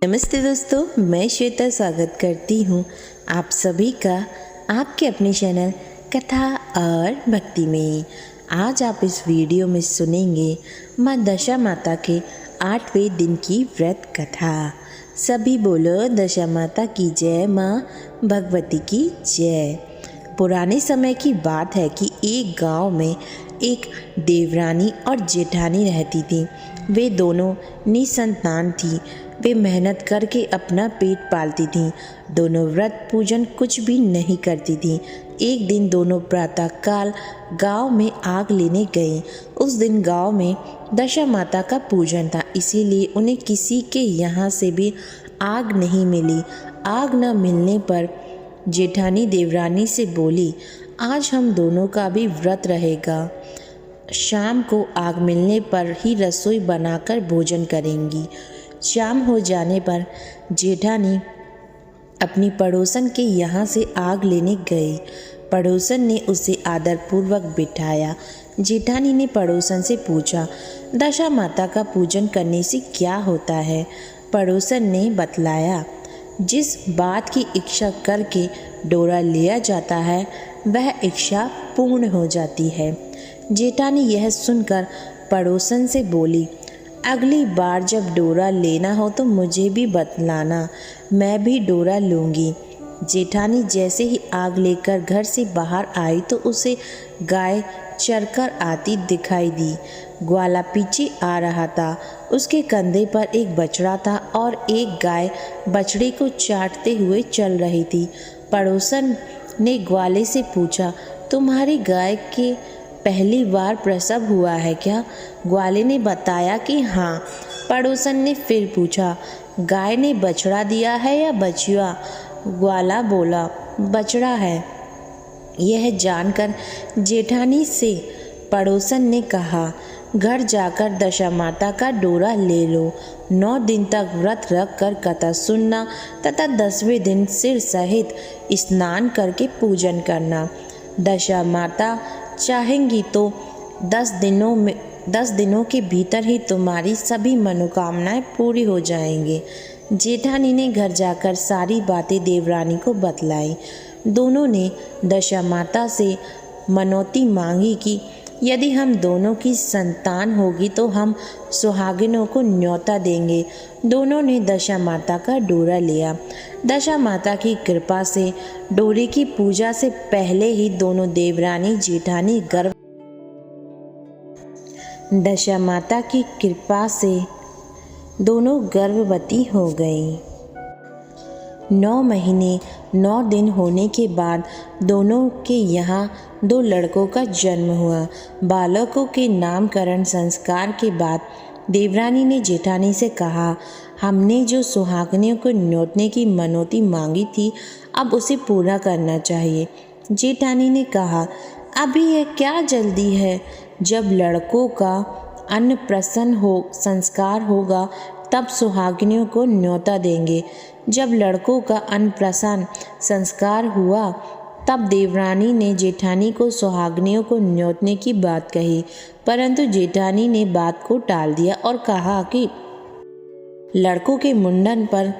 नमस्ते दोस्तों, मैं श्वेता स्वागत करती हूँ आप सभी का आपके अपने चैनल कथा और भक्ति में। आज आप इस वीडियो में सुनेंगे माँ दशा माता के 8वें दिन की व्रत कथा। सभी बोलो दशा माता की जय, माँ भगवती की जय। पुराने समय की बात है कि एक गांव में एक देवरानी और जेठानी रहती थी। वे दोनों निसंतान थी। वे मेहनत करके अपना पेट पालती थीं। दोनों व्रत पूजन कुछ भी नहीं करती थीं। एक दिन दोनों प्रातःकाल गांव में आग लेने गए। उस दिन गांव में दशा माता का पूजन था, इसीलिए उन्हें किसी के यहाँ से भी आग नहीं मिली। आग न मिलने पर जेठानी देवरानी से बोली, आज हम दोनों का भी व्रत रहेगा। शाम को आग मिलने पर ही रसोई बनाकर भोजन करेंगी। शाम हो जाने पर जेठानी अपनी पड़ोसन के यहाँ से आग लेने गई। पड़ोसन ने उसे आदरपूर्वक बिठाया। जेठानी ने पड़ोसन से पूछा, दशा माता का पूजन करने से क्या होता है? पड़ोसन ने बतलाया, जिस बात की इच्छा करके डोरा लिया जाता है वह इच्छा पूर्ण हो जाती है। जेठानी यह सुनकर पड़ोसन से बोली, अगली बार जब डोरा लेना हो तो मुझे भी बतलाना, मैं भी डोरा लूँगी। जेठानी जैसे ही आग लेकर घर से बाहर आई तो उसे गाय चरकर आती दिखाई दी। ग्वाला पीछे आ रहा था। उसके कंधे पर एक बछड़ा था और एक गाय बछड़े को चाटते हुए चल रही थी। पड़ोसन ने ग्वाले से पूछा, तुम्हारी गाय के पहली बार प्रसव हुआ है क्या? ग्वाले ने बताया कि हाँ। पड़ोसन ने फिर पूछा, गाय ने बछड़ा दिया है या बछिया? ग्वाला बोला, बछड़ा है। यह जानकर जेठानी से पड़ोसन ने कहा, घर जाकर दशा माता का डोरा ले लो। 9 दिन तक व्रत रख कर कथा सुनना तथा 10वें दिन सिर सहित स्नान करके पूजन करना। दशा माता चाहेंगी तो 10 दिनों के भीतर ही तुम्हारी सभी मनोकामनाएं पूरी हो जाएंगी। जेठानी ने घर जाकर सारी बातें देवरानी को बतलाई। दोनों ने दशा माता से मनौती मांगी कि यदि हम दोनों की संतान होगी तो हम सुहागिनों को न्योता देंगे। दोनों ने दशा माता का डोरा लिया। दशा माता की कृपा से डोरे की पूजा से पहले ही दोनों देवरानी जेठानी दशा माता की कृपा से दोनों गर्भवती हो गई। 9 महीने 9 दिन होने के बाद दोनों के यहाँ 2 लड़कों का जन्म हुआ। बालकों के नामकरण संस्कार के बाद देवरानी ने जेठानी से कहा, हमने जो सुहागनियों को न्योतने की मनौती मांगी थी अब उसे पूरा करना चाहिए। जेठानी ने कहा, अभी यह क्या जल्दी है? जब लड़कों का अन्नप्राशन संस्कार होगा तब सुहागिनियों को न्योता देंगे। जब लड़कों का अन्नप्राशन संस्कार हुआ तब देवरानी ने जेठानी को सुहागिनियों को न्योतने की बात कही, परंतु जेठानी ने बात को टाल दिया और कहा कि लड़कों के मुंडन पर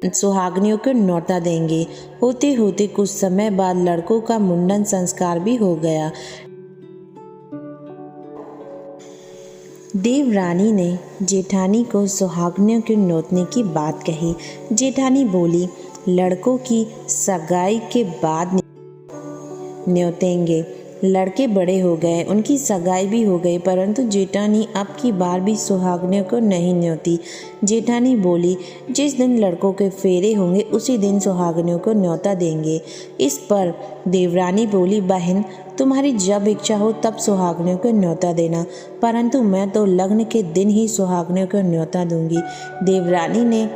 सुहागिनियों को न्योता देंगे। होते होते कुछ समय बाद लड़कों का मुंडन संस्कार भी हो गया। देवरानी ने जेठानी को सुहागिनियों के न्योतने की बात कही। जेठानी बोली, लड़कों की सगाई के बाद न्योतेंगे। लड़के बड़े हो गए, उनकी सगाई भी हो गई, परंतु जेठानी अब की बार भी सुहागिनियों को नहीं न्योती। जेठानी बोली, जिस दिन लड़कों के फेरे होंगे उसी दिन सुहागिनियों को न्योता देंगे। इस पर देवरानी बोली, बहन तुम्हारी जब इच्छा हो तब सुहागिनियों को न्योता देना, परंतु मैं तो लग्न के दिन ही सुहागिनियों को न्योता दूंगी। देवरानी ने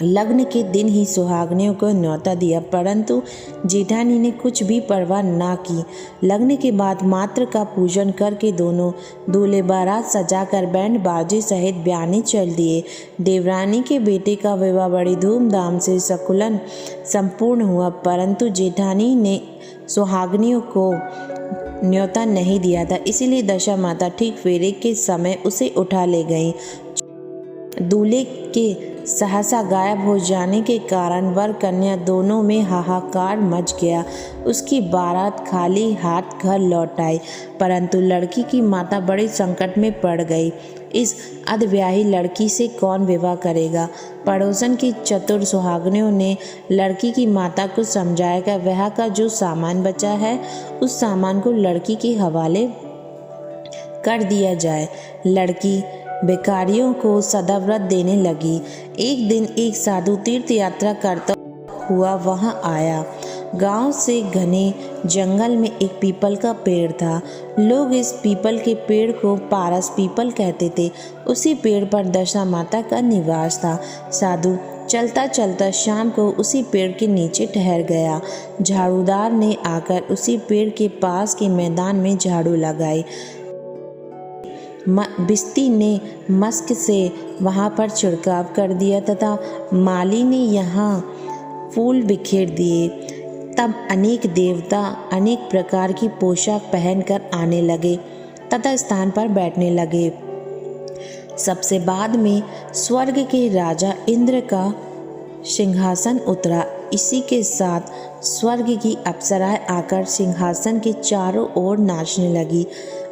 लग्न के दिन ही सुहागिनियों को न्योता दिया, परंतु जेठानी ने कुछ भी परवाह ना की। लग्न के बाद मात्र का पूजन करके दोनों दूल्हे बारात सजाकर बैंड बाजे सहित ब्याहने चल दिए। देवरानी के बेटे का विवाह बड़ी धूमधाम से सकुलन संपूर्ण हुआ, परंतु जेठानी ने सुहागिनियों को न्योता नहीं दिया था, इसीलिए दशा माता ठीक फेरे के समय उसे उठा ले गई। दूल्हे के सहसा गायब हो जाने के कारण वर कन्या दोनों में हाहाकार मच गया। उसकी बारात खाली हाथ घर लौट आई, परंतु लड़की की माता बड़े संकट में पड़ गई। इस अधब्याही लड़की से कौन विवाह करेगा? पड़ोसन की चतुर सुहागनियों ने लड़की की माता को समझाया कि विवाह का जो सामान बचा है उस सामान को लड़की के हवाले कर दिया जाए। लड़की भिखारियों को सदाव्रत देने लगी। एक दिन एक साधु तीर्थ यात्रा करता हुआ वहां आया। गांव से घने जंगल में एक पीपल का पेड़ था। लोग इस पीपल के पेड़ को पारस पीपल कहते थे। उसी पेड़ पर दशा माता का निवास था। साधु चलता चलता शाम को उसी पेड़ के नीचे ठहर गया। झाड़ूदार ने आकर उसी पेड़ के पास के मैदान में झाड़ू लगाई। बिस्ती ने मस्क से वहां पर छिड़काव कर दिया तथा माली ने यहाँ फूल बिखेर दिए। तब अनेक देवता अनेक प्रकार की पोशाक पहनकर आने लगे तथा स्थान पर बैठने लगे। सबसे बाद में स्वर्ग के राजा इंद्र का सिंहासन उतरा। इसी के साथ स्वर्ग की अप्सराएं आकर सिंहासन के चारों ओर नाचने लगी।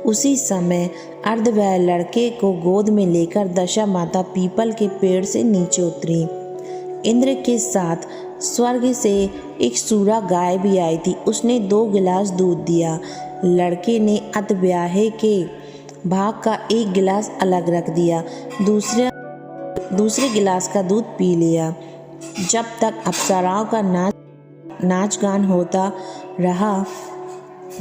उसी समय अर्धवयस्क लड़के को गोद में लेकर दशा माता पीपल के पेड़ से नीचे उतरी। इंद्र के साथ स्वर्ग से एक सूरा गाय भी आई थी। उसने 2 गिलास दूध दिया। लड़के ने अधब्याहे के भाग का 1 गिलास अलग रख दिया। दूसरे गिलास का दूध पी लिया। जब तक अप्सराओं का नाच गान होता रहा,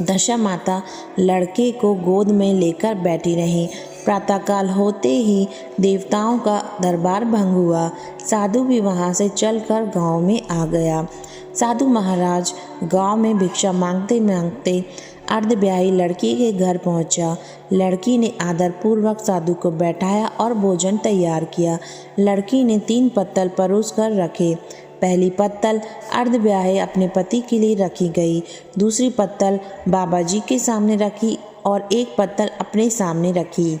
दशा माता लड़के को गोद में लेकर बैठी रही। प्रातःकाल होते ही देवताओं का दरबार भंग हुआ। साधु भी वहां से चलकर गांव में आ गया। साधु महाराज गांव में भिक्षा मांगते मांगते अर्धब्याही लड़की के घर पहुंचा। लड़की ने आदरपूर्वक साधु को बैठाया और भोजन तैयार किया। लड़की ने 3 पत्तल परोस कर रखे। पहली पत्तल अर्धब्याहे अपने पति के लिए रखी गई, दूसरी पत्तल बाबा जी के सामने रखी और एक पत्तल अपने सामने रखी।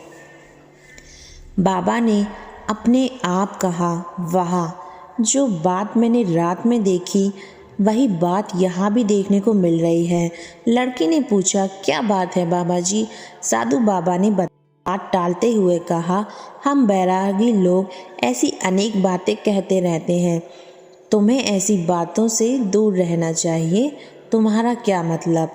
बाबा ने अपने आप कहा, वाह, जो बात मैंने रात में देखी वही बात यहाँ भी देखने को मिल रही है। लड़की ने पूछा, क्या बात है बाबा जी? साधु बाबा ने बात टालते हुए कहा, हम बैरागी लोग ऐसी अनेक बातें कहते रहते हैं। तुम्हें ऐसी बातों से दूर रहना चाहिए। तुम्हारा क्या मतलब?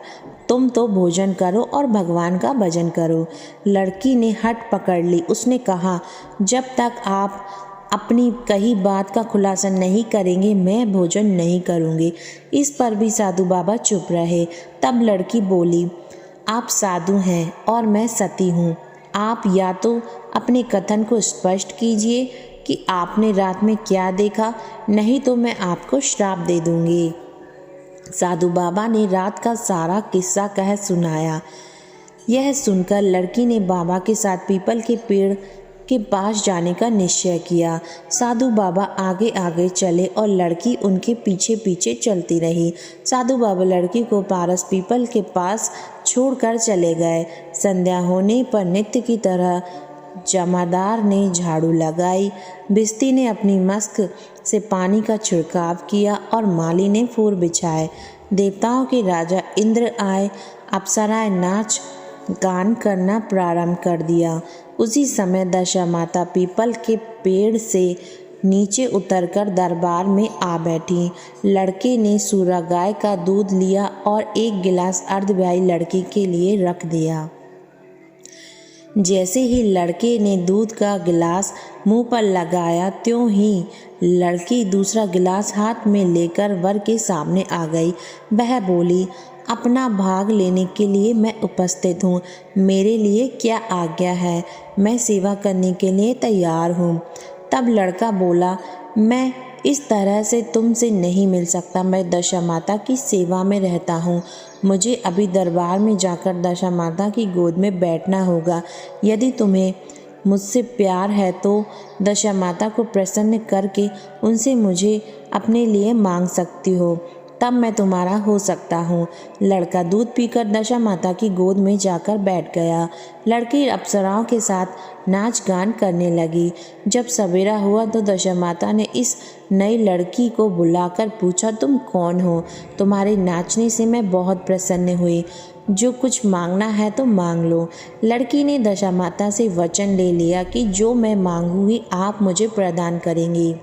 तुम तो भोजन करो और भगवान का भजन करो। लड़की ने हट पकड़ ली। उसने कहा, जब तक आप अपनी कही बात का खुलासा नहीं करेंगे मैं भोजन नहीं करूँगी। इस पर भी साधु बाबा चुप रहे। तब लड़की बोली, आप साधु हैं और मैं सती हूँ। आप या तो अपने कथन को स्पष्ट कीजिए कि आपने रात में क्या देखा, नहीं तो मैं आपको श्राप दे दूंगी। साधु बाबा ने रात का सारा किस्सा कह सुनाया। यह सुनकर लड़की ने बाबा के साथ पीपल के पेड़ के पास जाने का निश्चय किया। साधु बाबा आगे आगे चले और लड़की उनके पीछे पीछे चलती रही। साधु बाबा लड़की को पारस पीपल के पास छोड़कर चले गए। संध्या होने पर नित्य की तरह जमादार ने झाड़ू लगाई, बिस्ती ने अपनी मस्क से पानी का छिड़काव किया और माली ने फूल बिछाए। देवताओं के राजा इंद्र आए। अप्सराएं नाच गान करना प्रारंभ कर दिया। उसी समय दशा माता पीपल के पेड़ से नीचे उतरकर दरबार में आ बैठी। लड़के ने सूरा गाय का दूध लिया और 1 गिलास अर्धब्याही लड़की के लिए रख दिया। जैसे ही लड़के ने दूध का गिलास मुंह पर लगाया, त्यों ही लड़की दूसरा गिलास हाथ में लेकर वर के सामने आ गई। वह बोली, अपना भाग लेने के लिए मैं उपस्थित हूँ। मेरे लिए क्या आज्ञा है? मैं सेवा करने के लिए तैयार हूँ। तब लड़का बोला, मैं इस तरह से तुमसे नहीं मिल सकता। मैं दशा माता की सेवा में रहता हूँ। मुझे अभी दरबार में जाकर दशा माता की गोद में बैठना होगा। यदि तुम्हें मुझसे प्यार है तो दशा माता को प्रसन्न करके उनसे मुझे अपने लिए मांग सकती हो। तब मैं तुम्हारा हो सकता हूँ। लड़का दूध पीकर दशा माता की गोद में जाकर बैठ गया। लड़की अप्सराओं के साथ नाच गान करने लगी। जब सवेरा हुआ तो दशा माता ने इस नई लड़की को बुलाकर पूछा, तुम कौन हो? तुम्हारे नाचने से मैं बहुत प्रसन्न हुई। जो कुछ मांगना है तो मांग लो। लड़की ने दशा माता से वचन ले लिया कि जो मैं मांगूंगी आप मुझे प्रदान करेंगी।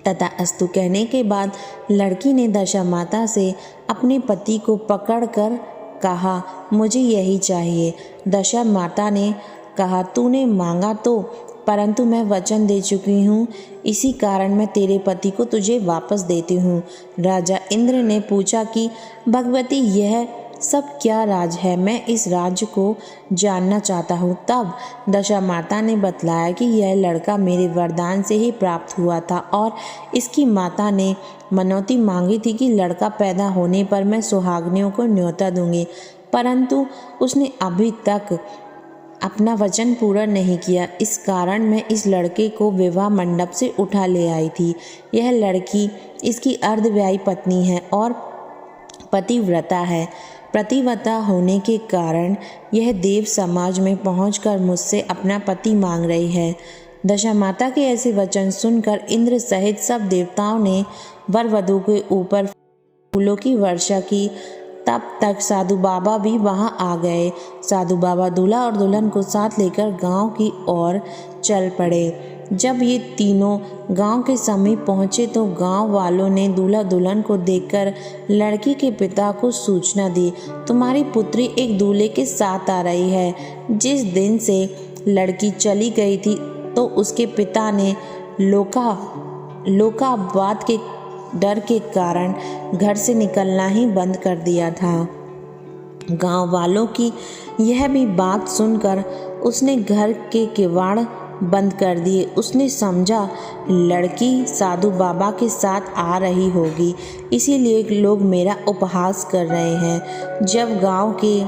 तथा अस्तु कहने के बाद लड़की ने दशा माता से अपने पति को पकड़कर कहा, मुझे यही चाहिए। दशा माता ने कहा, तूने मांगा तो, परंतु मैं वचन दे चुकी हूँ, इसी कारण मैं तेरे पति को तुझे वापस देती हूँ। राजा इंद्र ने पूछा कि भगवती यह सब क्या राज है? मैं इस राज्य को जानना चाहता हूँ। तब दशा माता ने बतलाया कि यह लड़का मेरे वरदान से ही प्राप्त हुआ था और इसकी माता ने मनौती मांगी थी कि लड़का पैदा होने पर मैं सुहागनियों को न्योता दूंगी, परंतु उसने अभी तक अपना वचन पूरा नहीं किया। इस कारण मैं इस लड़के को विवाह मंडप से उठा ले आई थी। यह लड़की इसकी अर्धव्यायी पत्नी है और पतिव्रता है। पतिव्रता होने के कारण यह देव समाज में पहुंचकर मुझसे अपना पति मांग रही है। दशा माता के ऐसे वचन सुनकर इंद्र सहित सब देवताओं ने वर वधू के ऊपर फूलों की वर्षा की। तब तक साधु बाबा भी वहां आ गए। साधु बाबा दूल्हा और दुल्हन को साथ लेकर गांव की ओर चल पड़े। जब ये तीनों गांव के समीप पहुंचे तो गांव वालों ने दूल्हा दुल्हन को देखकर लड़की के पिता को सूचना दी, तुम्हारी पुत्री एक दूल्हे के साथ आ रही है। जिस दिन से लड़की चली गई थी तो उसके पिता ने लोकापवाद के डर के कारण घर से निकलना ही बंद कर दिया था। गांव वालों की यह भी बात सुनकर उसने घर के किवाड़ बंद कर दिए। उसने समझा लड़की साधु बाबा के साथ आ रही होगी, इसीलिए लोग मेरा उपहास कर रहे हैं। जब गांव के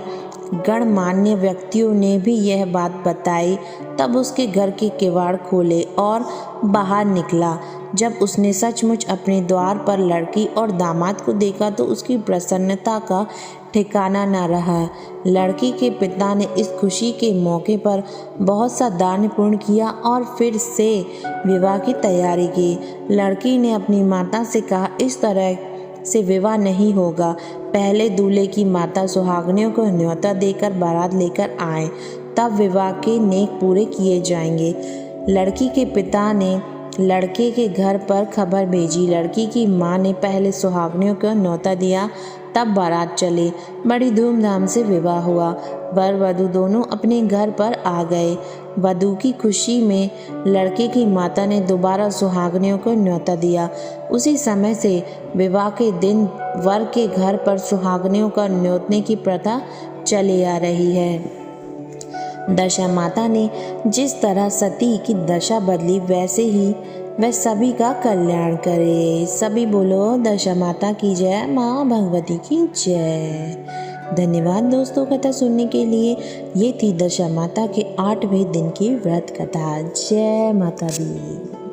गणमान्य व्यक्तियों ने भी यह बात बताई तब उसके घर के किवाड़ खोले और बाहर निकला। जब उसने सचमुच अपने द्वार पर लड़की और दामाद को देखा तो उसकी प्रसन्नता का ठिकाना न रहा। लड़की के पिता ने इस खुशी के मौके पर बहुत सा दान पुण्य किया और फिर से विवाह की तैयारी की। लड़की ने अपनी माता से कहा, इस तरह से विवाह नहीं होगा। पहले दूल्हे की माता सुहागनियों को न्योता देकर बारात लेकर आए, तब विवाह के नेक पूरे किए जाएंगे। लड़की के पिता ने लड़के के घर पर खबर भेजी। लड़की की मां ने पहले सुहागनियों को न्योता दिया, तब बारात चली। बड़ी धूमधाम से विवाह हुआ। वर वधू दोनों अपने घर पर आ गए। वधू की खुशी में लड़के की माता ने दोबारा सुहागनियों को न्योता दिया। उसी समय से विवाह के दिन वर के घर पर सुहागनियों का न्योतने की प्रथा चली आ रही है। दशा माता ने जिस तरह सती की दशा बदली वैसे ही वह सभी का कल्याण करे। सभी बोलो दशा माता की जय, माँ भगवती की जय। धन्यवाद दोस्तों कथा सुनने के लिए। ये थी दशा माता के 8वें दिन की व्रत कथा। जय माता दी।